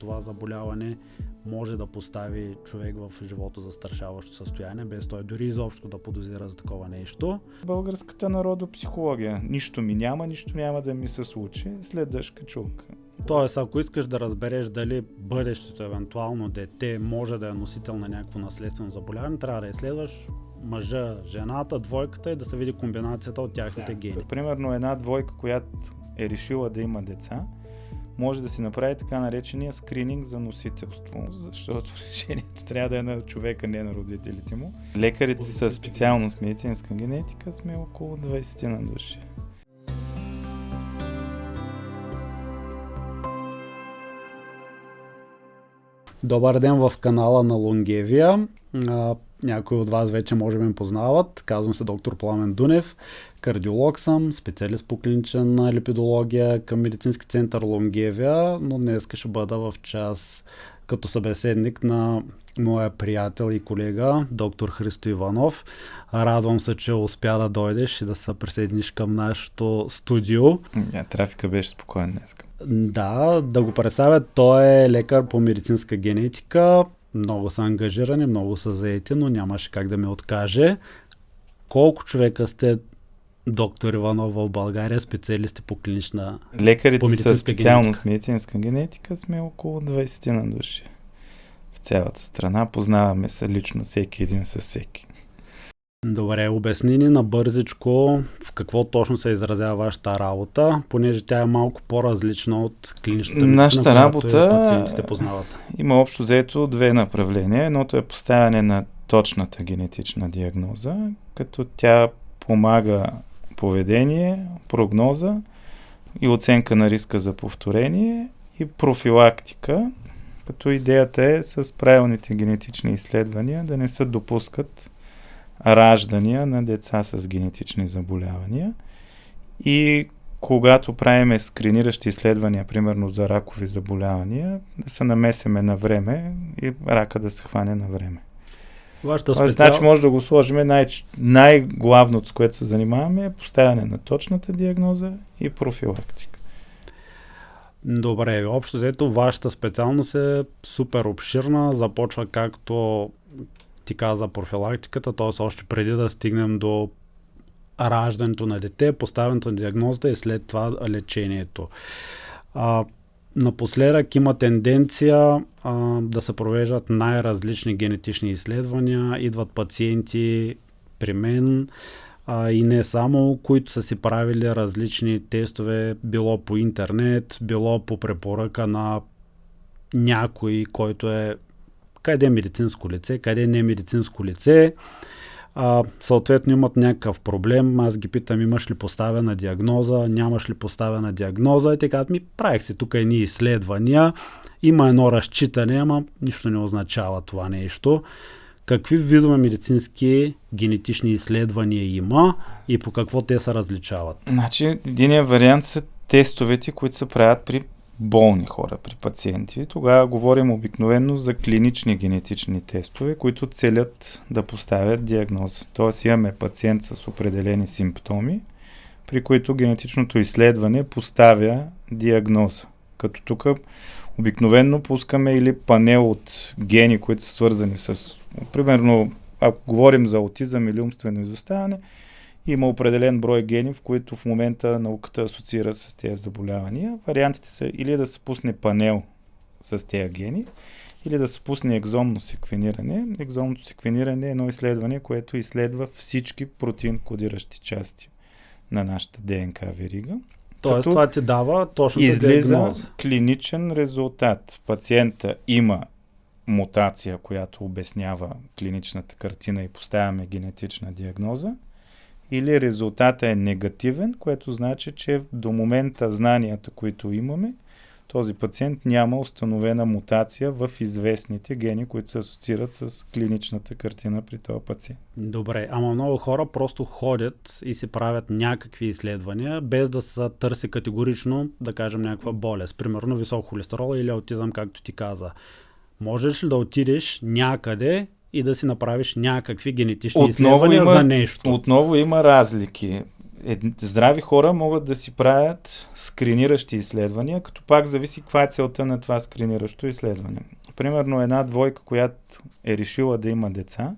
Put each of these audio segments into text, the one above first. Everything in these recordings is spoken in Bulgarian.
това заболяване може да постави човек в живото застрашаващо състояние, без той дори изобщо да подозира за такова нещо. Българската народопсихология. Нищо ми няма, нищо няма да ми се случи след дъжд качулка. Тоест, ако искаш да разбереш дали бъдещето евентуално дете може да е носител на някакво наследствено заболяване, трябва да изследваш мъжа, жената, двойката и да се види комбинацията от тяхните гени. Примерно една двойка, която е решила да има деца, може да си направи така наречения скрининг за носителство, защото решението трябва да е на човека, не на родителите му. Лекарите са специалност медицинска генетика, сме около 20 на души. Добър ден в канала на Longevia. Някои от вас вече може би ме познават. Казвам се доктор Пламен Дунев. Кардиолог съм, специалист по клинична липидология към медицински център Longevia, но днес ще бъда в час като събеседник на моя приятел и колега, доктор Христо Иванов. Радвам се, че успя да дойдеш и да се присъединиш към нашето студио. Трафика беше спокоен днес. Да го представя. Той е лекар по медицинска генетика. Много са ангажирани, много са заети, но нямаше как да ме откаже. Колко човека сте, доктор Иванов, в България, специалисти по клинична лекарите са специалност медицинска генетика, сме около 20 на души. В цялата страна познаваме се лично всеки един със всеки. Добре, обясни ни набързичко в какво точно се изразява вашата работа, понеже тя е малко по-различна от клиничната медицина, нашата работа пациентите познават. Има общо взето две направления. Едното е поставяне на точната генетична диагноза, като тя помага поведение, прогноза и оценка на риска за повторение и профилактика, като идеята е с правилните генетични изследвания да не се допускат раждания на деца с генетични заболявания и когато правиме скриниращи изследвания, примерно за ракови заболявания, да се намесеме на време и рака да се хване на време. Значи може да го сложим най-главното, с което се занимаваме, е поставяне на точната диагноза и профилактика. Добре, общо взето вашата специалност е супер обширна, започва както ти каза профилактиката, т.е. още преди да стигнем до раждането на дете, поставянето на диагнозата и след това лечението. Напоследък има тенденция да се провеждат най-различни генетични изследвания. Идват пациенти при мен и не само, които са си правили различни тестове, било по интернет, било по препоръка на някой, който е къде е медицинско лице, къде е не медицинско лице. Съответно имат някакъв проблем, аз ги питам имаш ли поставена диагноза, нямаш ли поставена диагноза и те казват правих си тук едни изследвания, има едно разчитане, ама нищо не означава това нещо. Какви видове медицински генетични изследвания има и по какво те се различават? Значи единият вариант са тестовете, които се правят при болни хора, при пациенти. Тогава говорим обикновено за клинични генетични тестове, които целят да поставят диагноза. Тоест имаме пациент с определени симптоми, при които генетичното изследване поставя диагноза. Като тук обикновено пускаме или панел от гени, които са свързани с, примерно, ако говорим за аутизъм или умствено изоставане, има определен брой гени, в които в момента науката асоциира с тези заболявания. Вариантите са или да се пусне панел с тези гени, или да се пусне екзомно секвениране. Екзомното секвениране е едно изследване, което изследва всички протеин-кодиращи части на нашата ДНК верига. Тоест това ти дава точно излиза клиничен резултат. Пациента има мутация, която обяснява клиничната картина и поставяме генетична диагноза, или резултатът е негативен, което значи, че до момента знанията, които имаме, този пациент няма установена мутация в известните гени, които се асоциират с клиничната картина при този пациент. Добре, ама много хора просто ходят и си правят някакви изследвания, без да се търси категорично, да кажем, някаква болест. Примерно висок холестерол или аутизъм, както ти каза. Можеш ли да отидеш някъде и да си направиш някакви генетични изследвания за нещо? Отново има разлики. здрави хора могат да си правят скриниращи изследвания, като пак зависи каква е целта на това скриниращо изследване. Примерно една двойка, която е решила да има деца,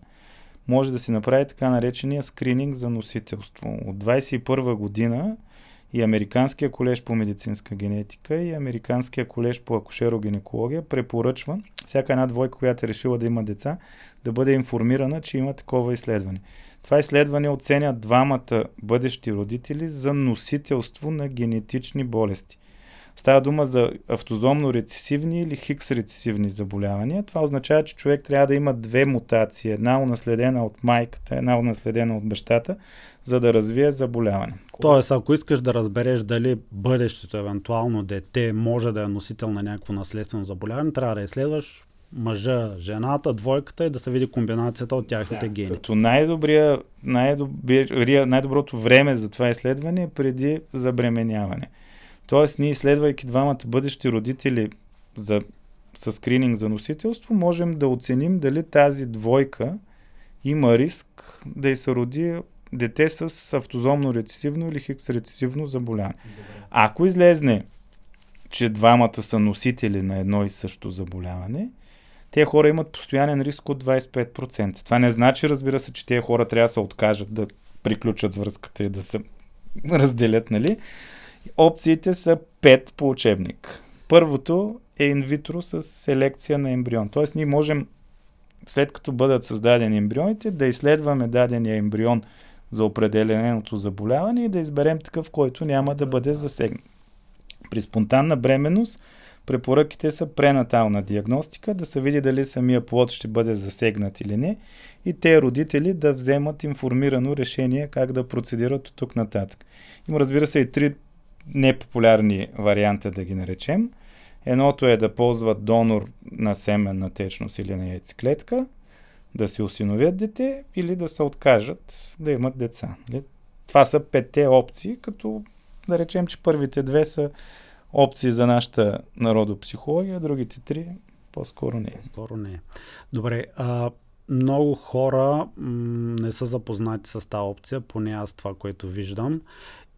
може да си направи така наречения скрининг за носителство. От 21 година и Американския колеж по медицинска генетика и Американския колеж по акушерогинекология препоръчва всяка една двойка, която е решила да има деца, да бъде информирана, че има такова изследване. Това изследване оценя двамата бъдещи родители за носителство на генетични болести. Става дума за автозомно рецесивни или хикс рецесивни заболявания. Това означава, че човек трябва да има две мутации. Една унаследена от майката, една унаследена от бащата, за да развие заболяване. Тоест, ако искаш да разбереш дали бъдещето, евентуално дете, може да е носител на някакво наследствено заболяване, трябва да изследваш мъжа, жената, двойката и да се види комбинацията от тяхните гени. Като най-доброто време за това изследване е преди забременяване. Тоест, ние изследвайки двамата бъдещи родители със скрининг за носителство, можем да оценим дали тази двойка има риск да й се роди дете с автозомно рецесивно или хикс рецесивно заболяване. Ако излезне, че двамата са носители на едно и също заболяване, те хора имат постоянен риск от 25%. Това не значи, разбира се, че тези хора трябва да се откажат да приключат с връзката и да се разделят, нали? Опциите са 5 по учебник. Първото е инвитро с селекция на ембрион. Тоест ние можем, след като бъдат създадени ембрионите, да изследваме дадения ембрион за определеното заболяване и да изберем такъв, който няма да бъде засегнат. При спонтанна бременност препоръките са пренатална диагностика, да се види дали самия плод ще бъде засегнат или не и те родители да вземат информирано решение как да процедират от тук нататък. Има, разбира се, и 3 непопулярни варианта, да ги наречем. Едното е да ползват донор на семенна течност или на яйцеклетка, да си осиновят дете или да се откажат да имат деца. Това са 5 опции, като да речем, че първите 2 са опции за нашата народопсихология, другите 3 по-скоро не. По-скоро не. Добре, много хора не са запознати с тази опция, поне аз това, което виждам.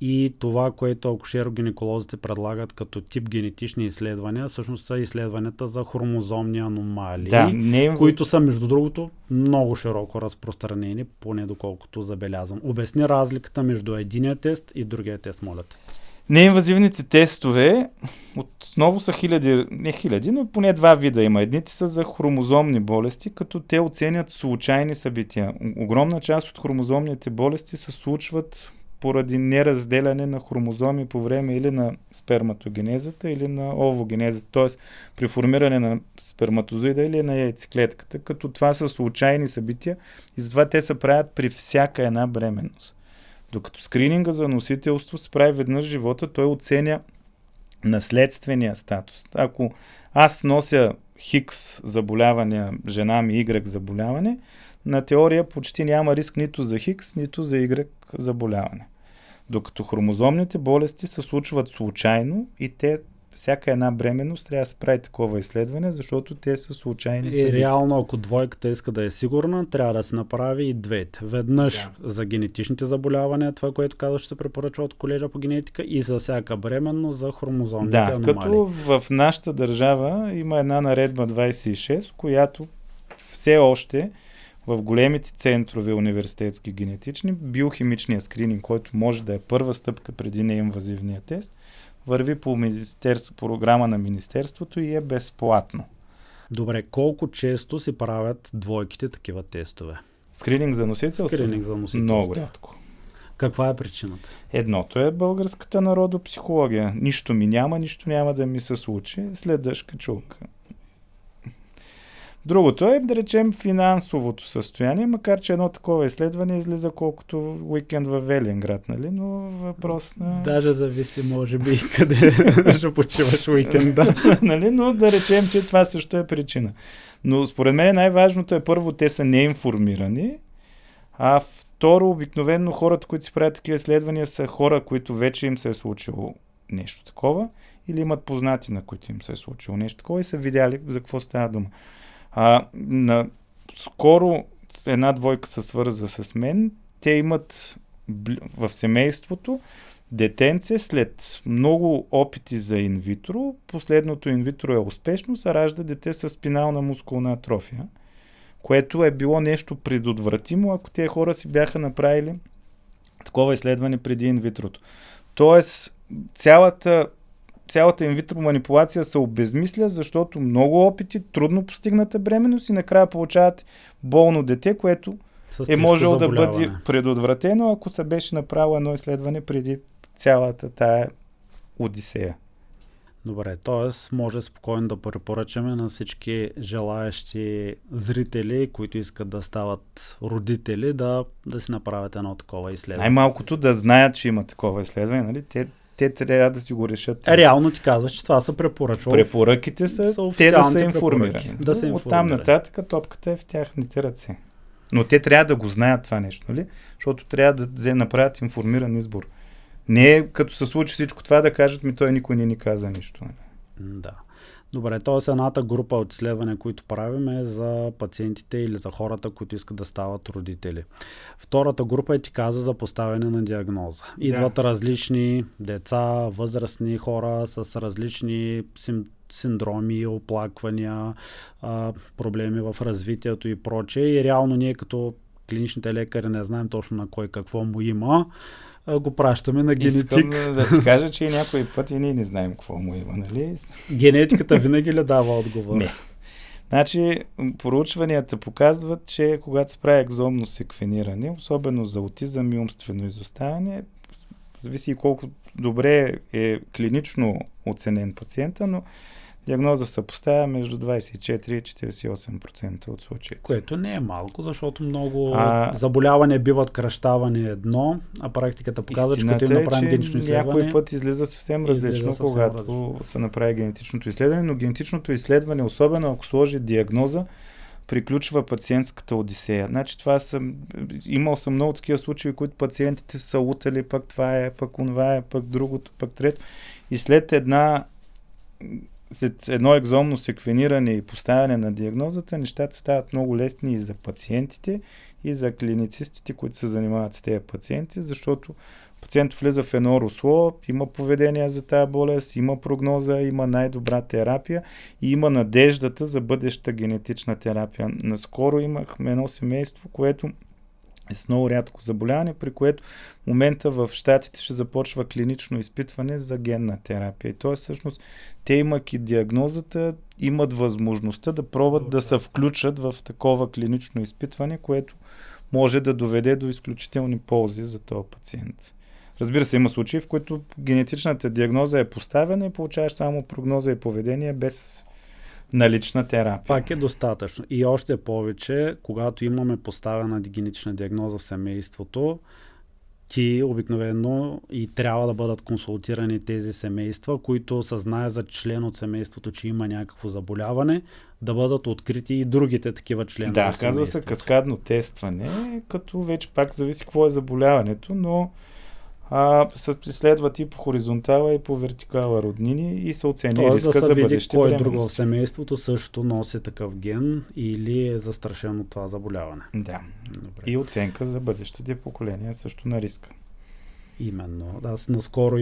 И това, което акушерогинеколозите предлагат като тип генетични изследвания, всъщност са изследванията за хромозомни аномалии, които са, между другото, много широко разпространени, поне доколкото забелязвам. Обясни разликата между единия тест и другия тест, моля те. Неинвазивните тестове отново са не хиляди, но поне 2 вида има. Едните са за хромозомни болести, като те оценят случайни събития. Огромна част от хромозомните болести се случват поради неразделяне на хромозоми по време или на сперматогенезата, или на овогенезата, т.е. при формиране на сперматозоида или на яйцеклетката, като това са случайни събития и затова те се правят при всяка една бременност. Докато скрининга за носителство се прави веднъж в живота, той оценя наследствения статус. Ако аз нося Хикс заболяване, жена ми Y заболяване, на теория почти няма риск нито за Хикс, нито за Y заболяване. Докато хромозомните болести се случват случайно и те всяка една бременност трябва да се прави такова изследване, защото те са случайни събития. И реално, ако двойката иска да е сигурна, трябва да се направи и двете. Веднъж за генетичните заболявания, това, което казваш, ще се препоръчва от колежа по генетика, и за всяка бременност за хромозомните аномалии. Като в нашата държава има една наредба 26, която все още в големите центрове университетски генетични, биохимичния скрининг, който може да е първа стъпка преди неинвазивния тест, върви по програма на Министерството и е безплатно. Добре, колко често си правят двойките такива тестове? Скрининг за носителство? Скрининг за носителство. Много рядко. Каква е причината? Едното е българската народопсихология. Нищо ми няма, нищо няма да ми се случи, следъж качулка. Другото е, да речем, финансовото състояние, макар че едно такова изследване излиза колкото уикенд във Велинград, нали? Но въпрос на... Даже зависи, може би, къде ще почиваш уикенда. Нали? Но да речем, че това също е причина. Но според мен най-важното е, първо, те са неинформирани, а второ, обикновено хората, които си правят такива изследвания, са хора, които вече им се е случило нещо такова, или имат познати, на които им се е случило нещо такова и са видяли за какво става дума. Скоро една двойка се свърза с мен. Те имат в семейството детенце след много опити за инвитро, последното инвитро е успешно, се ражда дете с спинална мускулна атрофия, което е било нещо предотвратимо, ако тези хора си бяха направили такова изследване преди инвитрото. Тоест, цялата инвитро манипулация се обезмисля, защото много опити, трудно постигната бременност и накрая получават болно дете, което е можело да бъде предотвратено, ако се беше направило едно изследване преди цялата тая одисея. Добре, т.е. може спокойно да препоръчаме на всички желаещи зрители, които искат да стават родители, да си направят едно такова изследване. Най-малкото да знаят, че има такова изследване, нали? Те трябва да си го решат. Реално ти казваш, че това са препоръчва. Препоръките са те да са информирани. Оттам нататък топката е в тяхните ръце. Но те трябва да го знаят това нещо, нали? Защото трябва да направят информиран избор. Не е като се случи всичко това да кажат той никой не ни каза нищо. Да. Добре, т.е. едната група от изследвания, които правим е за пациентите или за хората, които искат да стават родители. Втората група е ти каза за поставяне на диагноза. Идват различни деца, възрастни хора с различни синдроми, оплаквания, проблеми в развитието и прочее. И реално ние като клиничните лекари не знаем точно на кой какво му има. Го пращаме на генетик. Искам да ти кажа, че и някой път и ние не знаем какво му има, нали? Генетиката винаги ли дава отговор? Не. Значи, проучванията показват, че когато се прави екзомно секвениране, особено за аутизъм и умствено изоставане, зависи колко добре е клинично оценен пациента, но диагноза се поставя между 24 и 48% от случаите. Което не е малко, защото много заболявания биват кръщавани едно, а практиката показва, че като им направим генетично изследване... Някой път излиза съвсем различно, когато се направи генетичното изследване, но генетичното изследване, особено ако сложи диагноза, приключва пациентската одисея. Значи имал съм много такива случаи, които пациентите са лутали, пък това е, пък онова е, пък другото, пък трето. И след едно екзомно секвениране и поставяне на диагнозата, нещата стават много лесни и за пациентите, и за клиницистите, които се занимават с тези пациенти, защото пациент влиза в едно русло, има поведение за тази болест, има прогноза, има най-добра терапия и има надеждата за бъдеща генетична терапия. Наскоро имахме едно семейство, което е с много рядко заболяване, при което в момента в щатите ще започва клинично изпитване за генна терапия. И т.е. всъщност те, имайки диагнозата, имат възможността да пробват да се включат в такова клинично изпитване, което може да доведе до изключителни ползи за този пациент. Разбира се, има случаи, в които генетичната диагноза е поставена и получаваш само прогноза и поведение без налична терапия. Пак е достатъчно. И още повече, когато имаме поставена генетична диагноза в семейството, ти обикновено и трябва да бъдат консултирани тези семейства, които съзнаят за член от семейството, че има някакво заболяване, да бъдат открити и другите такива членове. Да, казва се каскадно тестване, като вече пак зависи какво е заболяването, но се изследват и по хоризонтала, и по вертикала роднини и се оцени риска за бъдещи кой друг в семейството също носи такъв ген или е застрашено това заболяване. Да. Добре. И оценка за бъдещите поколения също на риска. Именно. Аз наскоро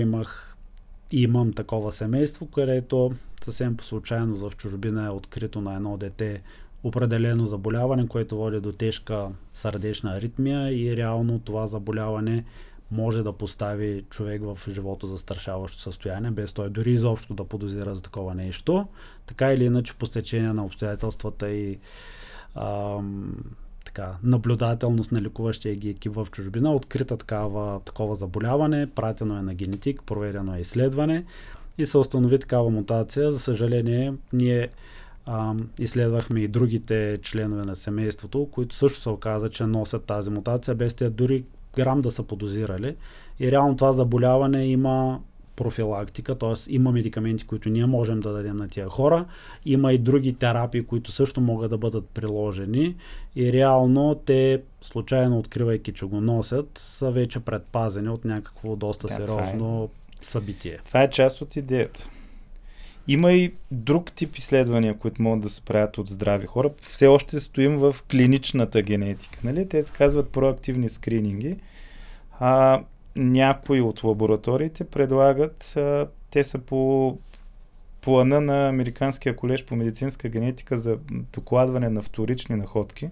имам такова семейство, където съвсем по случайно в чужбина е открито на едно дете определено заболяване, което води до тежка сърдечна аритмия и реално това заболяване може да постави човек в живото застрашаващо състояние, без той дори изобщо да подозира за такова нещо. Така или иначе, по стечение на обстоятелствата и наблюдателност на лекуващия ги екип в чужбина, открита такова заболяване, пратено е на генетик, проведено е изследване и се установи такава мутация. За съжаление, ние изследвахме и другите членове на семейството, които също се оказа, че носят тази мутация, без те дори грам да са подозирали. И реално това заболяване има профилактика, т.е. има медикаменти, които ние можем да дадем на тия хора. Има и други терапии, които също могат да бъдат приложени и реално те, случайно откривайки, че го носят, са вече предпазени от някакво доста сериозно събитие. Това е част от идеята. Има и друг тип изследвания, които могат да се правят от здрави хора. Все още стоим в клиничната генетика. Нали? Те се казват проактивни скрининги. Някои от лабораториите предлагат, те са по плана на Американския колеж по медицинска генетика за докладване на вторични находки.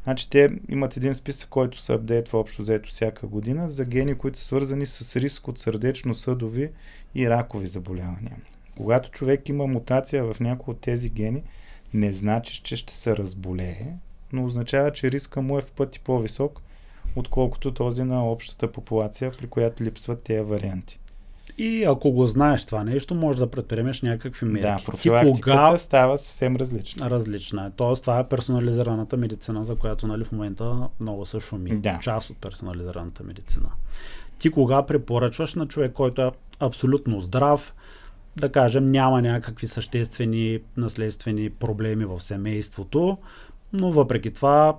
Значи те имат един списък, който се апдейтва общо взето всяка година за гени, които са свързани с риск от сърдечно-съдови и ракови заболявания. Когато човек има мутация в някои от тези гени, не значи, че ще се разболее, но означава, че риска му е в пъти по-висок, отколкото този на общата популация, при която липсват тези варианти. И ако го знаеш това нещо, можеш да предприемеш някакви мерки. Да, профилактиката става съвсем различна. Различна е. Тоест, това е персонализираната медицина, за която в момента много се шуми. Да. Част от персонализираната медицина. Ти кога препоръчваш на човек, който е абсолютно здрав, да кажем, няма някакви съществени наследствени проблеми в семейството, но въпреки това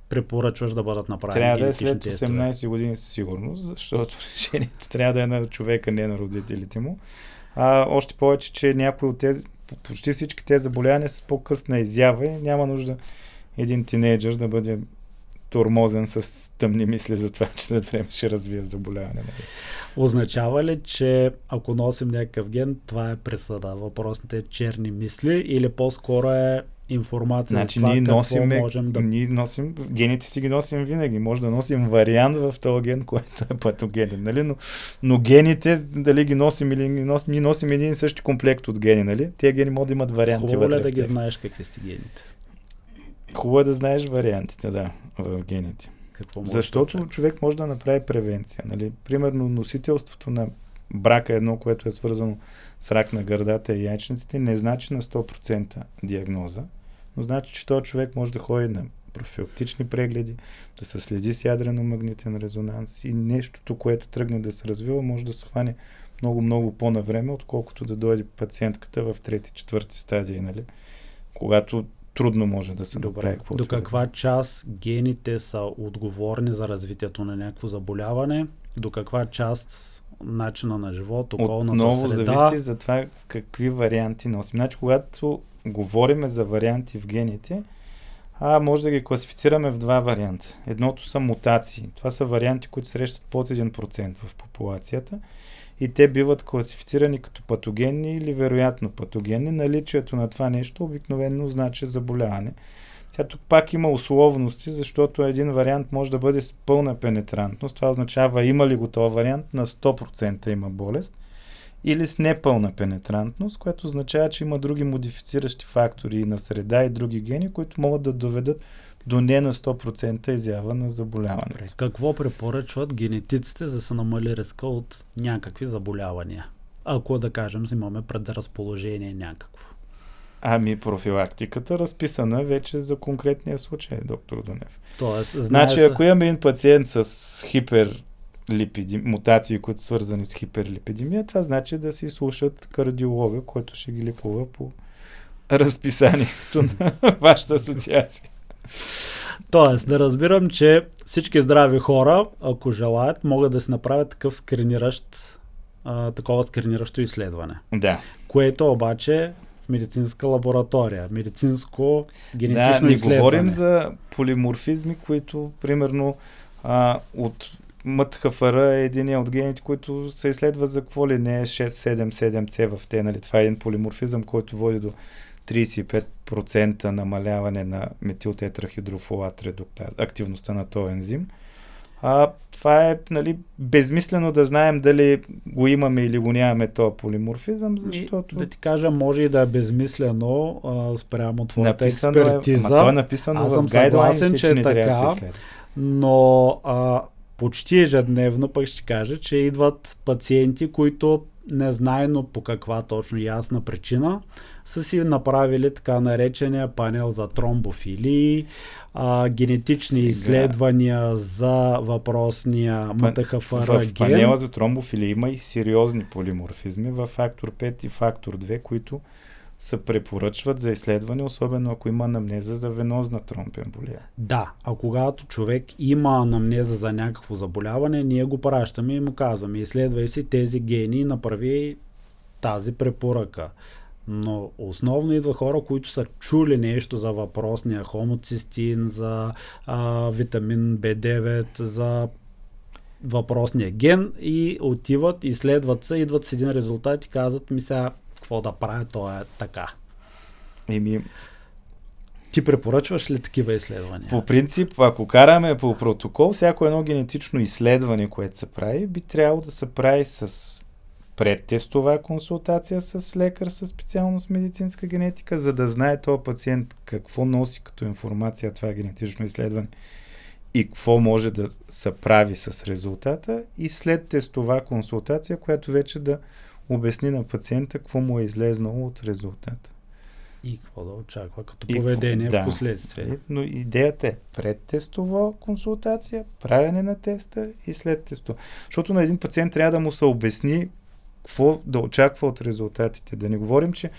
препоръчваш да бъдат направени трябва да е генетични след тестове. 18 години със сигурност, защото решението трябва да е на човека, не на родителите му. Още повече, че някои от тези, почти всички тези заболявания са с по-късна изява и няма нужда един тинейджър да бъде тормозен с тъмни мисли за това, че след време ще развие заболяване. Означава ли, че ако носим някакъв ген, това е присъда? Въпросните черни мисли или по-скоро е информация Значи за това ние можем да... Ние носим, гените си ги носим винаги. Може да носим вариант в този ген, който е патогенен, нали? Но гените, дали ги носим или ги носим, ние носим един и същи комплект от гени, нали? Тези гени могат да имат варианти. Хубаво ли да ги знаеш какви сте гените? Хубаво е да знаеш вариантите, да, в гените. Защото човек може да направи превенция. Нали? Примерно носителството на брака едно, което е свързано с рак на гърдата и яйчниците, не значи на 100% диагноза, но значи, че този човек може да ходи на профилактични прегледи, да се следи с ядрено-магнитен резонанс и нещото, което тръгне да се развива, може да се хване много по-навреме, отколкото да дойде пациентката в 3-4 стадии, нали? Когато трудно може да се направи. До каква част гените са отговорни за развитието на някакво заболяване? До каква част начина на живот, околната отново среда? Зависи за това какви варианти носим. Значи, когато говорим за варианти в гените, може да ги класифицираме в два варианта. Едното са мутации. Това са варианти, които срещат под 1% в популацията и те биват класифицирани като патогенни или вероятно патогенни. Наличието на това нещо обикновено значи заболяване. Сега тук пак има условности, защото един вариант може да бъде с пълна пенетрантност. Това означава има ли го този вариант на 100% има болест или с непълна пенетрантност, което означава, че има други модифициращи фактори и на среда и други гени, които могат да доведат до не на 100% изява на заболяване. Какво препоръчват генетиците, за да се намали риска от някакви заболявания? Ако, да кажем, имаме предразположение някакво. Профилактиката разписана вече за конкретния случай, доктор Дунев. Тоест, значи, ако имаме един пациент с мутации, които са свързани с хиперлипидемия, това значи да си слушат кардиолога, който ще ги лекува по разписанието на вашата асоциация. Тоест, да разбирам, че всички здрави хора, ако желаят, могат да си направят такова скриниращо изследване. Да. Което обаче в медицинска лаборатория, медицинско генетично не изследване. Говорим за полиморфизми, които примерно от МТХФР е един от гените, които се изследват за какво ли не 6-7-7C в те. Нали? Това е един полиморфизъм, който води до 35% намаляване на метилтетрахидрофолат редуктаз, активността на този ензим. Това е безмислено да знаем дали го имаме или го нямаме този полиморфизъм, защото... Да ти кажа, може и да е безмислено спрямо твоята написано експертиза. То е написано в гайдлайните, че не трябва да се изследва. Но почти ежедневно пък ще кажа, че идват пациенти, които незнайно по каква точно ясна причина са си направили така наречения панел за тромбофилии, генетични изследвания за въпросния МТХФР ген. В панела за тромбофилии има и сериозни полиморфизми в фактор 5 и фактор 2, които се препоръчват за изследване, особено ако има анамнеза за венозна тромбоемболия. Да, а когато човек има анамнеза за някакво заболяване, ние го пращаме и му казваме: изследвай си тези гени и направи тази препоръка. Но основно идва хора, които са чули нещо за въпросния хомоцистин, за витамин B9, за въпросния ген и отиват, изследват се, идват с един резултат и казват ми сега какво да правя, то е така. Ти препоръчваш ли такива изследвания? По принцип, ако караме по протокол, всяко едно генетично изследване, което се прави, би трябвало да се прави с предтестова консултация с лекар със специалност медицинска генетика, за да знае този пациент какво носи като информация това генетично изследване и какво може да се прави с резултата, и след тестова консултация, която вече да обясни на пациента какво му е излезнало от резултата. И какво да очаква като поведение в последствие. Но идеята е предтестова консултация, правене на теста и след тестова. Защото на един пациент трябва да му се обясни какво да очаква от резултатите. Да не говорим, че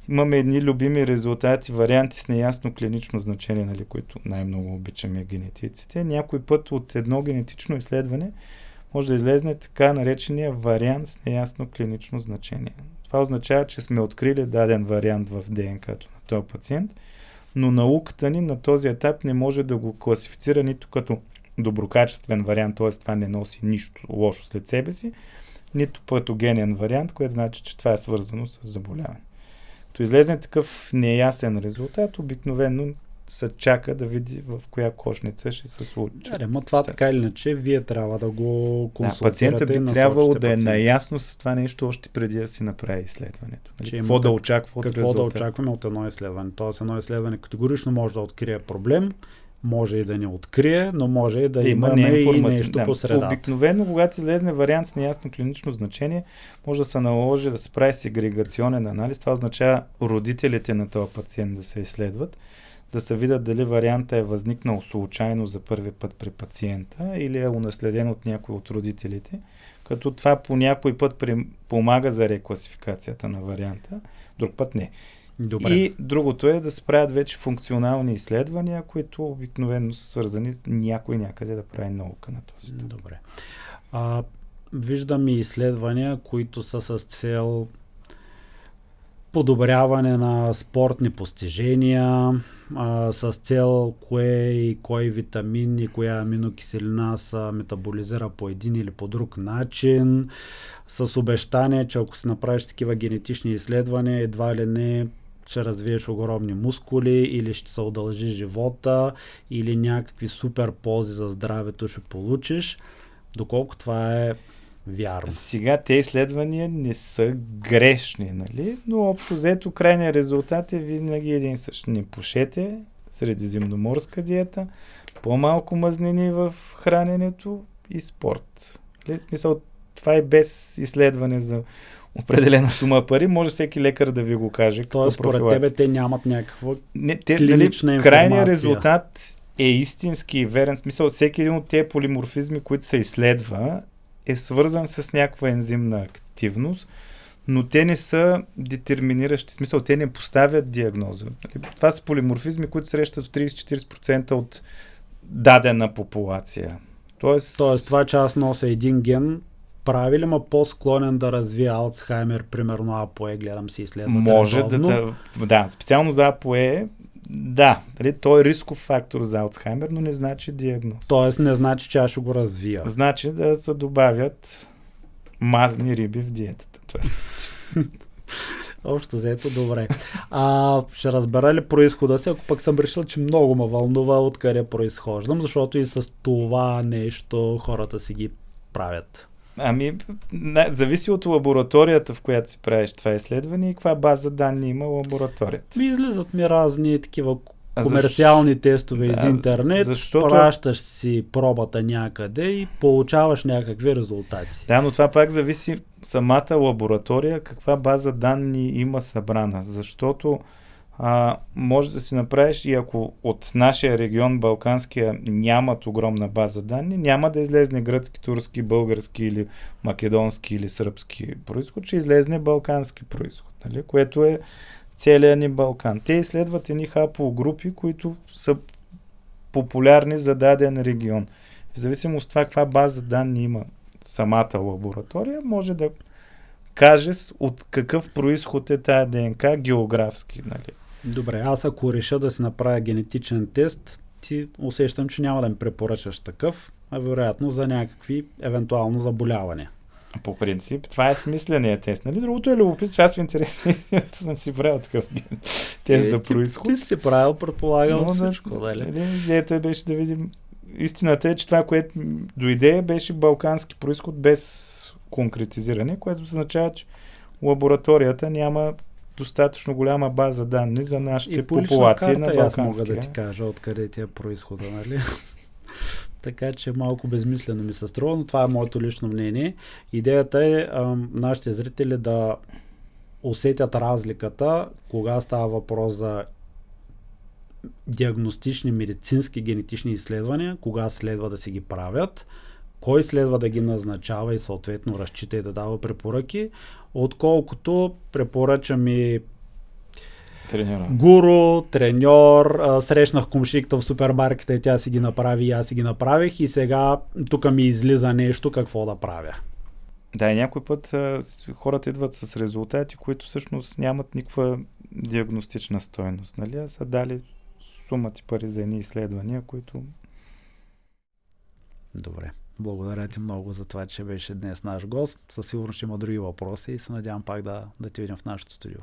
имаме едни любими резултати, варианти с неясно клинично значение, нали, които най-много обичаме генетиците. Някой път от едно генетично изследване може да излезне така наречения вариант с неясно клинично значение. Това означава, че сме открили даден вариант в ДНК-то на този пациент, но науката ни на този етап не може да го класифицира нито като доброкачествен вариант, т.е. това не носи нищо лошо след себе си, нито патогенен вариант, което значи, че това е свързано с заболяване. Като излезе такъв неясен резултат, обикновено се чака да види в коя кошница ще се случи. Но това така или иначе, вие трябва да го консултирате. Пациента би трябвало да е наясно с това нещо още преди да си направи изследването. Какво да очаква от резултата? Какво да очакваме от едно изследване? Тоест едно изследване категорично може да открие проблем, може и да не открие, но може и да имаме и нещо по средата. Обикновено, когато излезне вариант с неясно клинично значение, може да се наложи да се прави сегрегационен анализ. Това означава родителите на този пациент да се изследват, да се видят дали варианта е възникнал случайно за първи път при пациента или е унаследен от някой от родителите, като това по някой път помага за рекласификацията на варианта, друг път не. Добре. И другото е да се правят вече функционални изследвания, които обикновено са свързани някой някъде да прави наука на този. Добре. Виждам и изследвания, които са с цел подобряване на спортни постижения, с цел кой витамин и коя аминокиселина се метаболизира по един или по друг начин, с обещание, че ако си направиш такива генетични изследвания, едва ли не ще развиеш огромни мускули или ще се удължи живота или някакви супер ползи за здравето ще получиш. Доколко това е вярно? Сега тези изследвания не са грешни, нали? Но общо взето крайният резултат е винаги един същ. Не пушете, средиземноморска диета, по-малко мазнини в храненето и спорт. В смисъл, това е без изследване за определена сума пари, може всеки лекар да ви го каже. Тоест, според тебе те нямат някаква клинична информация. Крайният резултат е истински и верен. Смисъл, всеки един от тези полиморфизми, които се изследва, е свързан с някаква ензимна активност, но те не са детерминиращи. Смисъл, те не поставят диагноза. Това са полиморфизми, които срещат в 30-40% от дадена популация. Тоест това, че аз нося един ген, прави ли ма по-склонен да развие Алцхаймер, примерно АПОЕ, гледам си изследвате. Може да, специално за АПОЕ, да, той е рисков фактор за Алцхаймер, но не значи диагноз. Тоест не значи, че аз ще го развия. Значи да се добавят мазни риби в диетата. Общо взето, добре. Ще разбера ли произхода си, ако пък съм решил, че много ме вълнува откъде произхождам, защото и с това нещо хората си ги правят. Зависи от лабораторията, в която си правиш това изследване и каква база данни има лабораторията. Излизат ми разни такива комерциални тестове из интернет, пращаш си пробата някъде и получаваш някакви резултати. Да, но това пак зависи самата лаборатория, каква база данни има събрана, защото може да си направиш и ако от нашия регион, балканския, нямат огромна база данни, няма да излезне гръцки, турски, български или македонски или сръбски произход, ще излезне балкански произход, нали? Което е целият ни Балкан. Те изследват едни хаплогрупи, които са популярни за даден регион. В зависимост от това каква база данни има самата лаборатория, може да каже от какъв произход е тая ДНК географски, нали? Добре, аз ако реша да си направя генетичен тест, ти усещам, че няма да ми препоръчаш такъв, а вероятно за някакви евентуално заболявания. По принцип, това е смисленият тест, нали? Другото е любопитство, аз в интерес съм си правил такъв тест за произход. Ти си правил, предполагам всичко, дали? Идеята беше да видим. Истината е, че това, което дойде, беше балкански произход без конкретизиране, което означава, че лабораторията няма достатъчно голяма база данни за нашите популации на балкански. Аз мога да ти кажа откъде ти е произхода, нали? Така че малко безмислено ми се струва, но това е моето лично мнение. Идеята е нашите зрители да усетят разликата, кога става въпрос за диагностични, медицински, генетични изследвания, кога следва да си ги правят, кой следва да ги назначава и съответно разчита и да дава препоръки, отколкото препоръчам и гуру, треньор, срещнах кумшикта в супермаркета и тя си ги направи и аз си ги направих и сега тук ми излиза нещо, какво да правя. Да, и някой път хората идват с резултати, които всъщност нямат никаква диагностична стойност, нали? А са дали сумата пари за едни изследвания, които... Добре. Благодаря ти много за това, че беше днес наш гост. Със сигурност ще има други въпроси и се надявам пак да ти видим в нашото студио.